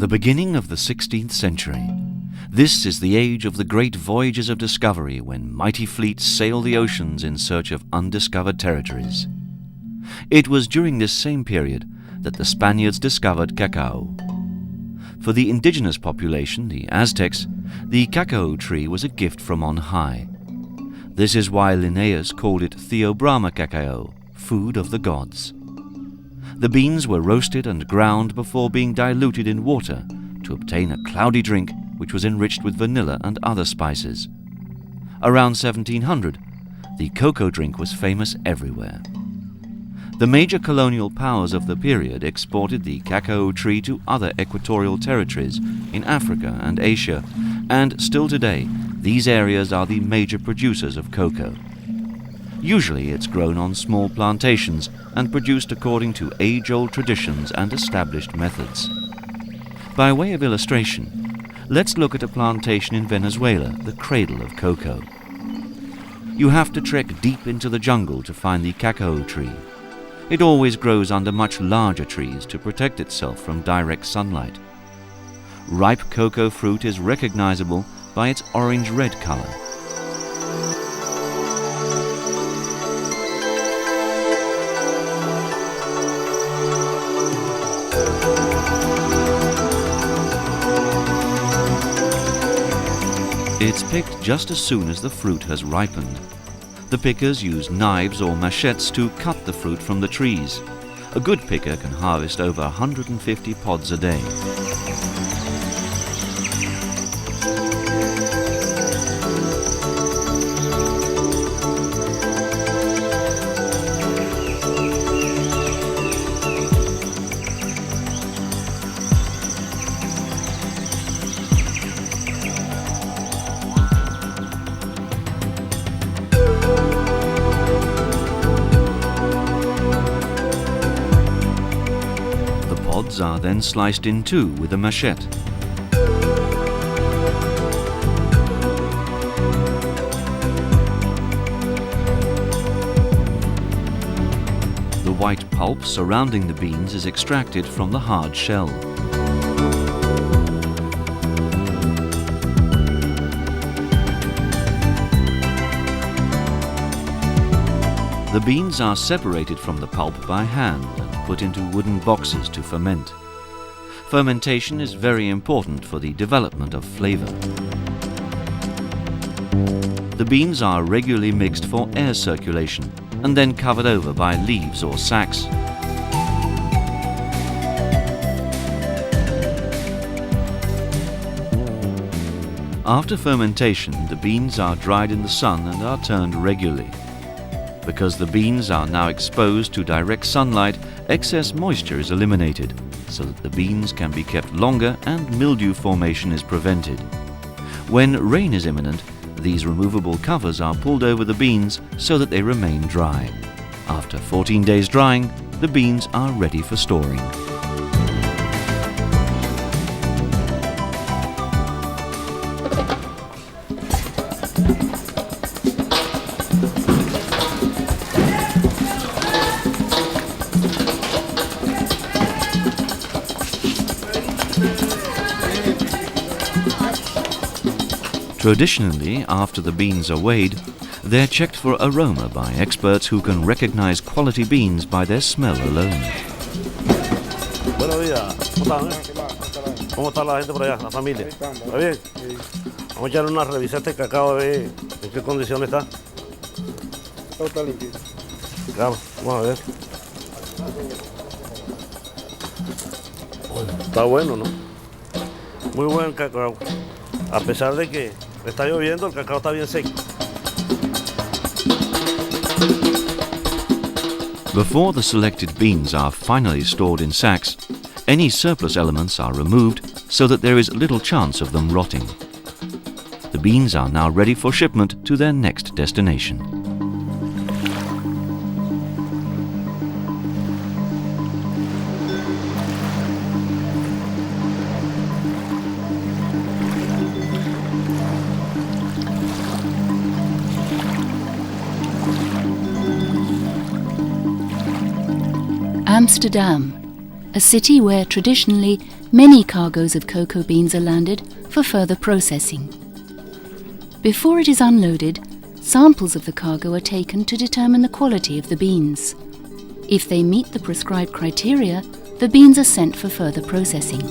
The beginning of the 16th century. This is the age of the great voyages of discovery when mighty fleets sail the oceans in search of undiscovered territories. It was during this same period that the Spaniards discovered cacao. For the indigenous population, the Aztecs, the cacao tree was a gift from on high. This is why Linnaeus called it Theobroma cacao, food of the gods. The beans were roasted and ground before being diluted in water to obtain a cloudy drink which was enriched with vanilla and other spices. Around 1700, the cocoa drink was famous everywhere. The major colonial powers of the period exported the cacao tree to other equatorial territories in Africa and Asia, and still today, these areas are the major producers of cocoa. Usually it's grown on small plantations and produced according to age-old traditions and established methods. By way of illustration, let's look at a plantation in Venezuela, the cradle of cocoa. You have to trek deep into the jungle to find the cacao tree. It always grows under much larger trees to protect itself from direct sunlight. Ripe cocoa fruit is recognizable by its orange-red color. It's picked just as soon as the fruit has ripened. The pickers use knives or machetes to cut the fruit from the trees. A good picker can harvest over 150 pods a day. Pods are then sliced in two with a machete. The white pulp surrounding the beans is extracted from the hard shell. The beans are separated from the pulp by hand and put into wooden boxes to ferment. Fermentation is very important for the development of flavor. The beans are regularly mixed for air circulation and then covered over by leaves or sacks. After fermentation, the beans are dried in the sun and are turned regularly. Because the beans are now exposed to direct sunlight, excess moisture is eliminated, so that the beans can be kept longer and mildew formation is prevented. When rain is imminent, these removable covers are pulled over the beans so that they remain dry. After 14 days drying, the beans are ready for storing. Traditionally, after the beans are weighed, they're checked for aroma by experts who can recognize quality beans by their smell alone. Buenos días, ¿cómo están? ¿Cómo está la gente por allá, la familia? ¿Está bien? Vamos a echarle una revisa a este cacao a ver en qué condición está. Todo está limpio. Claro, vamos a ver. Está bueno, ¿no? Muy buen cacao. A pesar de que está lloviendo, el cacao está bien seco. Before the selected beans are finally stored in sacks, any surplus elements are removed so that there is little chance of them rotting. The beans are now ready for shipment to their next destination. Amsterdam, a city where traditionally many cargoes of cocoa beans are landed for further processing. Before it is unloaded, samples of the cargo are taken to determine the quality of the beans. If they meet the prescribed criteria, the beans are sent for further processing.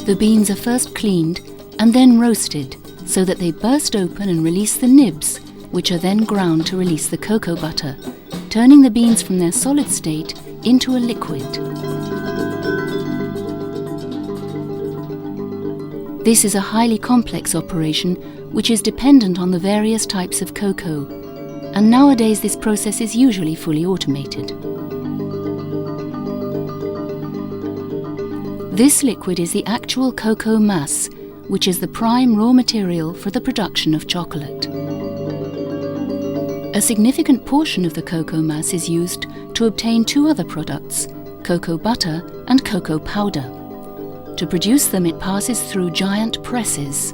The beans are first cleaned and then roasted so that they burst open and release the nibs, which are then ground to release the cocoa butter, turning the beans from their solid state into a liquid. This is a highly complex operation which is dependent on the various types of cocoa, and nowadays this process is usually fully automated. This liquid is the actual cocoa mass, which is the prime raw material for the production of chocolate. A significant portion of the cocoa mass is used to obtain two other products, cocoa butter and cocoa powder. To produce them, it passes through giant presses.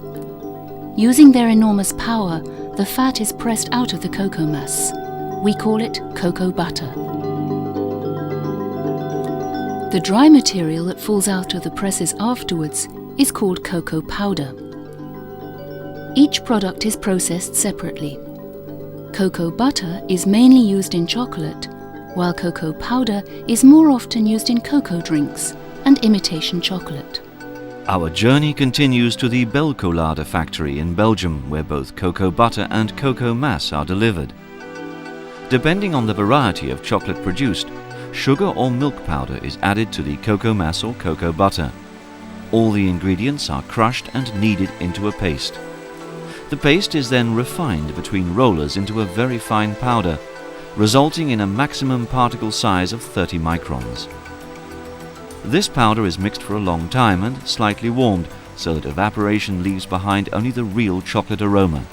Using their enormous power, the fat is pressed out of the cocoa mass. We call it cocoa butter. The dry material that falls out of the presses afterwards is called cocoa powder. Each product is processed separately. Cocoa butter is mainly used in chocolate, while cocoa powder is more often used in cocoa drinks and imitation chocolate. Our journey continues to the Belcolade factory in Belgium, where both cocoa butter and cocoa mass are delivered. Depending on the variety of chocolate produced, sugar or milk powder is added to the cocoa mass or cocoa butter. All the ingredients are crushed and kneaded into a paste. The paste is then refined between rollers into a very fine powder, resulting in a maximum particle size of 30 microns. This powder is mixed for a long time and slightly warmed so that evaporation leaves behind only the real chocolate aroma.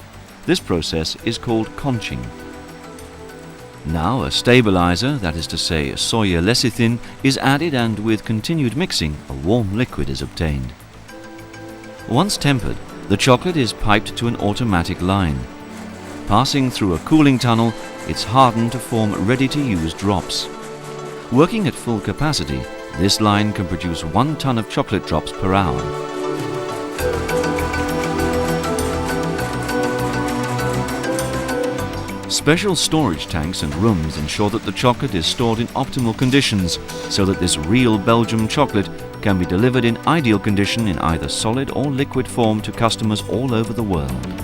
This process is called conching. Now a stabilizer, that is to say soya lecithin, is added, and with continued mixing a warm liquid is obtained. Once tempered, the chocolate is piped to an automatic line. Passing through a cooling tunnel, it's hardened to form ready-to-use drops. Working at full capacity, this line can produce 1 ton of chocolate drops per hour. Special storage tanks and rooms ensure that the chocolate is stored in optimal conditions so that this real Belgium chocolate can be delivered in ideal condition in either solid or liquid form to customers all over the world.